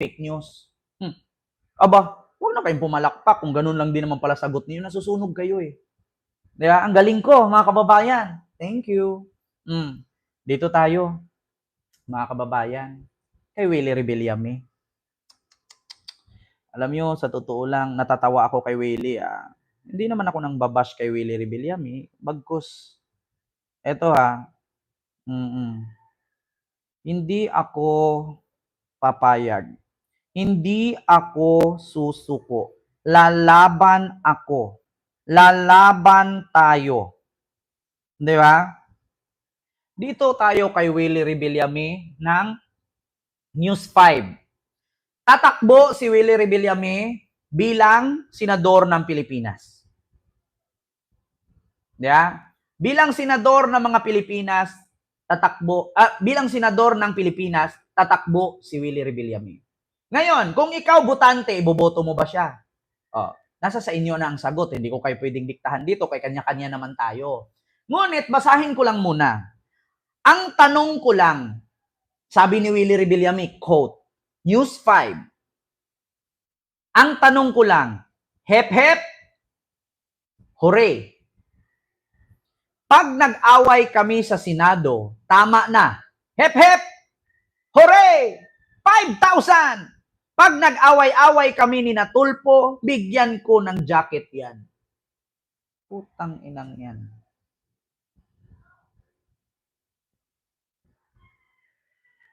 fake news. Aba, huwag na kayong pumalakpak kung ganun lang din naman pala sagot niyo. Nasusunog kayo eh. Diba? Ang galing ko, mga kababayan. Thank you. Dito tayo, mga kababayan. Kay Willie Rebillame. Alam nyo, sa totoo lang, natatawa ako kay Willie. Hindi naman ako nang babash kay Willie Rebillame. Bagkus, eto hindi ako papayag. Hindi ako susuko. Lalaban ako. Lalaban tayo. Di ba? Dito tayo kay Willie Rebillame ng News 5. Tatakbo si Willie Rebillame bilang senador ng Pilipinas. Yeah? Bilang senador ng mga Pilipinas, bilang senador ng Pilipinas, tatakbo si Willie Rebillame. Ngayon, kung ikaw botante, iboboto mo ba siya? Nasa sa inyo na ang sagot. Hindi ko kayo pwedeng diktahan dito, kay kanya-kanya naman tayo. Ngunit, basahin ko lang muna. Ang tanong ko lang, sabi ni Willie Rebillame, quote, News 5. Ang tanong ko lang, hep-hep, hooray. Pag nag-away kami sa Senado, tama na. Hep-hep, hooray! 5,000! Pag nag-away-away kami ni Natulpo, bigyan ko ng jacket yan. Putang inang yan.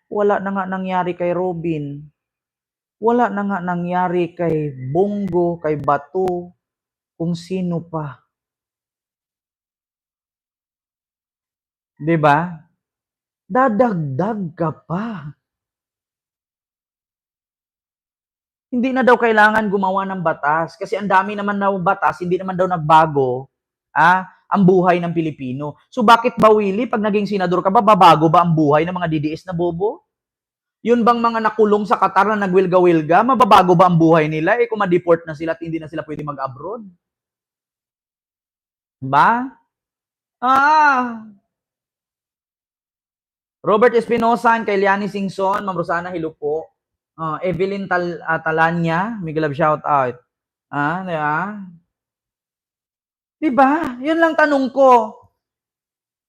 Wala na nga nangyari kay Robin. Wala na nga nangyari kay Bongo, kay Bato, kung sino pa. 'Di ba? Dadagdag ka pa. Hindi na daw kailangan gumawa ng batas kasi ang dami naman daw batas, hindi naman daw nagbago ang buhay ng Pilipino. So bakit ba, Willie, pag naging senador ka ba, babago ba ang buhay ng mga DDS na bobo? Yun bang mga nakulong sa Qatar na nagwilga-wilga, mababago ba ang buhay nila kung ma-deport na sila at hindi na sila pwede mag-abroad? Ba? Robert Espinosa, kay Liani Singson, Ma'am Rosana Hilupo, Evelyn Talanya, Miguel Love shout out. Diba? Yun lang tanong ko.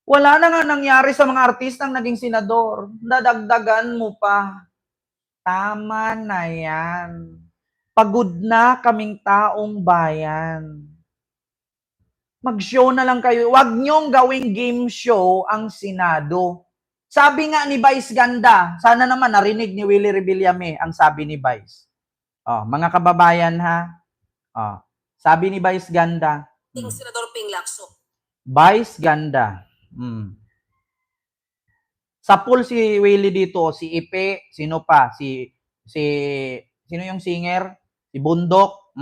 Wala na nga nangyari sa mga artistang naging senador. Dadagdagan mo pa. Tama na yan. Pagod na kaming taong bayan. Mag-show na lang kayo. Huwag niyong gawing game show ang Senado. Sabi nga ni Vice Ganda, sana naman narinig ni Willie Rebillame ang sabi ni Vice. Mga kababayan sabi ni Vice Ganda. Senador Ping Lacson. Vice Ganda. Sa pool si Willie dito, si Ipe, sino pa? Sino yung singer? Si Bundok.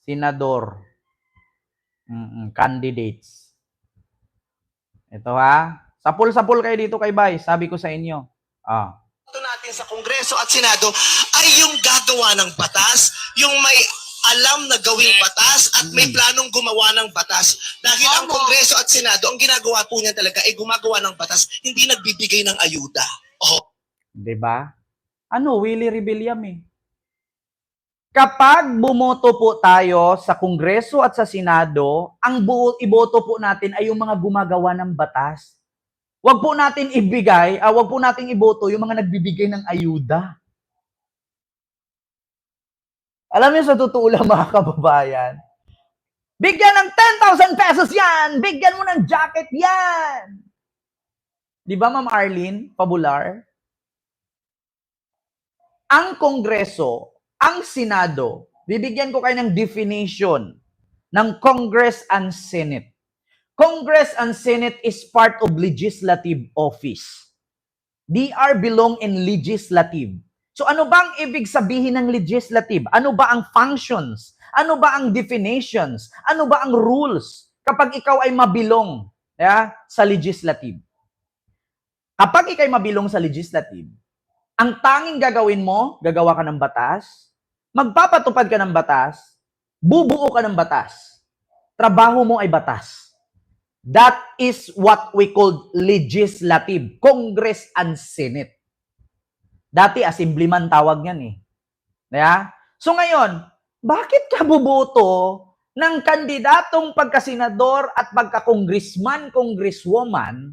Senador. Candidates. Ito Sa pool kayo dito kay Vice, sabi ko sa inyo. Ito natin sa Kongreso at Senado ay yung gagawa ng batas, yung may alam na gawing batas at may planong gumawa ng batas. Dahil ang Kongreso at Senado, ang ginagawa po niya talaga ay gumagawa ng batas, hindi nagbibigay ng ayuda. Diba? Willie Rebillame. Kapag bumoto po tayo sa Kongreso at sa Senado, ang iboto po natin ay yung mga gumagawa ng batas. Wag po natin wag po natin iboto yung mga nagbibigay ng ayuda. Alam niyo, sa totoo lang, mga kababayan, bigyan ng 10,000 pesos yan! Bigyan mo ng jacket yan! Di ba, Ma'am Arlene Pabular? Ang Kongreso, ang Senado, bibigyan ko kayo ng definition ng Congress and Senate. Congress and Senate is part of legislative office. They belong in legislative. So ano ba ang ibig sabihin ng legislative? Ano ba ang functions? Ano ba ang definitions? Ano ba ang rules kapag ikaw ay mabilong sa legislative? Kapag ikaw ay mabilong sa legislative, ang tanging gagawin mo, gagawa ka ng batas, magpapatupad ka ng batas, bubuo ka ng batas. Trabaho mo ay batas. That is what we call legislative, Congress and Senate. Dati assemblyman tawag niyan eh. Kaya? So ngayon, bakit ka boboto ng kandidatong pagkasenador at pagka-congressman, congresswoman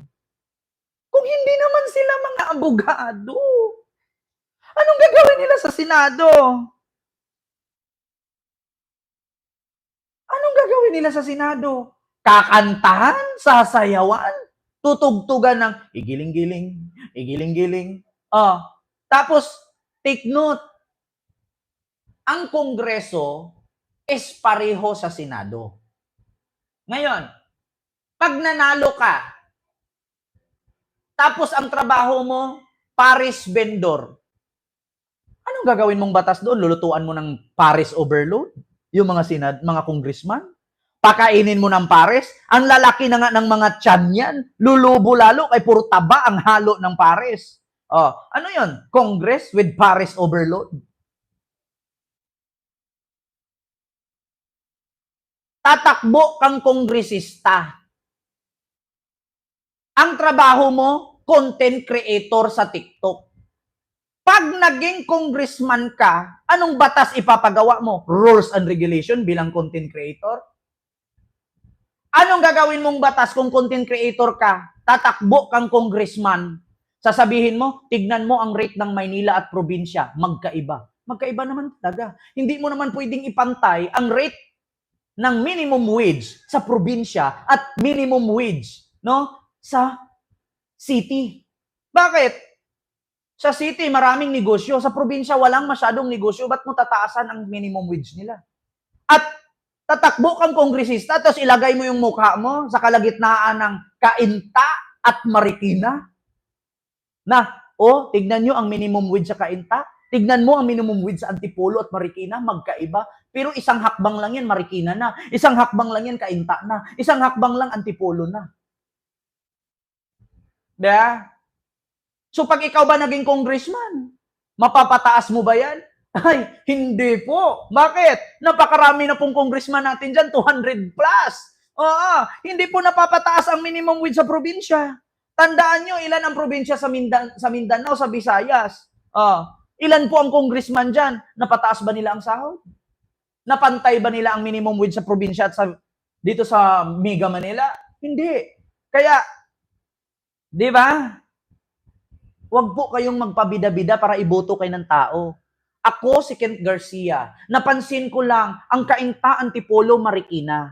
kung hindi naman sila mga abogado? Anong gagawin nila sa Senado? Anong gagawin nila sa Senado? Kakantahan? Sasayawan? Tutugtugan ng igiling-giling, igiling-giling. Tapos, take note, ang Kongreso is pareho sa Senado. Ngayon, pag nanalo ka, tapos ang trabaho mo, Paris vendor, anong gagawin mong batas doon? Lulutuan mo ng Paris overload? Yung mga congressman? Pakainin mo ng Paris? Ang lalaki na nga ng mga tiyan yan. Lulubo lalo kay puro taba ang halo ng Paris. Ano yon? Congress with Paris overload? Tatakbo kang kongresista. Ang trabaho mo, content creator sa TikTok. Pag naging congressman ka, anong batas ipapagawa mo? Rules and regulation bilang content creator? Anong gagawin mong batas kung content creator ka? Tatakbo kang congressman. Sasabihin mo, tignan mo ang rate ng Maynila at probinsya. Magkaiba. Magkaiba naman talaga. Hindi mo naman pwedeng ipantay ang rate ng minimum wage sa probinsya at minimum wage sa city. Bakit? Sa city, maraming negosyo. Sa probinsya, walang masyadong negosyo. Ba't mo tataasan ang minimum wage nila? At tatakbo kang kongresista, tapos ilagay mo yung mukha mo sa kalagitnaan ng Cainta at Marikina. Tignan nyo ang minimum wage sa Cainta. Tignan mo ang minimum wage sa Antipolo at Marikina. Magkaiba. Pero isang hakbang lang yan, Marikina na. Isang hakbang lang yan, Cainta na. Isang hakbang lang, Antipolo na. Diba? So pag ikaw ba naging congressman, mapapataas mo ba yan? Ay, hindi po. Bakit? Napakarami na pong congressman natin dyan, 200 plus. Hindi po napapataas ang minimum wage sa probinsya. Tandaan nyo, ilan ang probinsya sa Mindanao, sa Visayas? Ilan po ang congressman dyan? Napataas ba nila ang sahod? Napantay ba nila ang minimum wage sa probinsya at dito sa Mega Manila? Hindi. Kaya, di ba? Huwag po kayong magpabida-bida para iboto kayo ng tao. Ako, si Kent Garcia. Napansin ko lang, ang Cainta, Antipolo, Marikina.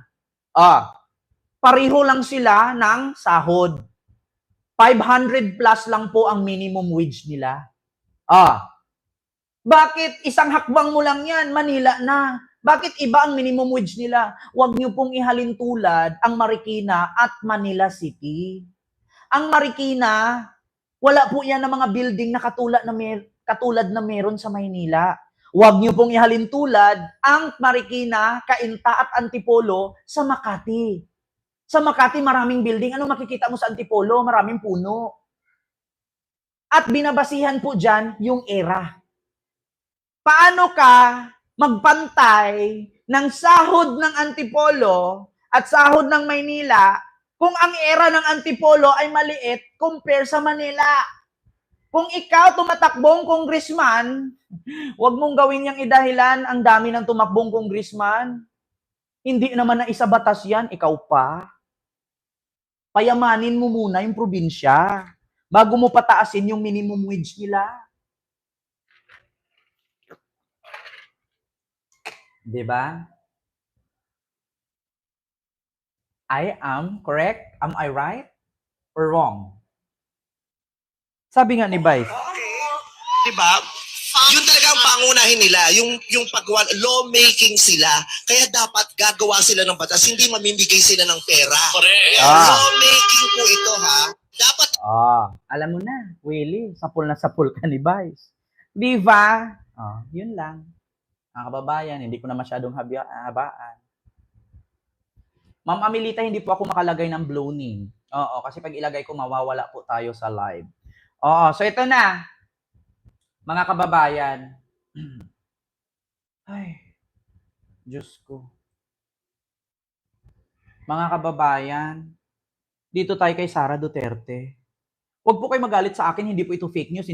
Pareho lang sila ng sahod. 500 plus lang po ang minimum wage nila. Bakit? Isang hakbang mo lang yan, Manila na. Bakit iba ang minimum wage nila? Huwag niyo pong ihalin tulad ang Marikina at Manila City. Ang Marikina, wala po yan ng mga building na katulad na meron sa Maynila. Huwag niyo pong ihalin tulad ang Marikina, Cainta at Antipolo sa Makati. Sa Makati, maraming building. Ano makikita mo sa Antipolo? Maraming puno. At binabasihan po dyan yung era. Paano ka magpantay ng sahod ng Antipolo at sahod ng Maynila kung ang era ng Antipolo ay maliit compare sa Manila? Kung ikaw tumatakbong congressman, huwag mong gawin niyang idahilan ang dami ng tumakbong congressman. Hindi naman na isa batas yan, ikaw pa. Payamanin mo muna yung probinsya bago mo pataasin yung minimum wage nila. Diba? I am correct? Am I right? Or wrong? Sabi nga ni Vice. Okay. Diba? Yun talaga ang pangunahin nila, yung paggawa, lawmaking sila. Kaya dapat gagawa sila ng batas, hindi mamimigay sila ng pera. Correct. Lawmaking po ito, ha? Dapat Alam mo na, Willie, sapul na sapul ka ni Vice. Di ba? Yun lang. Mga kababayan, hindi ko na masyadong habaan. Ma'am Amelita, hindi po ako makalagay ng blow name. Kasi pag ilagay ko, mawawala po tayo sa live. So ito na. Mga kababayan. Ay, Diyos ko. Mga kababayan, dito tayo kay Sara Duterte. Huwag po kayo magalit sa akin, hindi po ito fake news. Hindi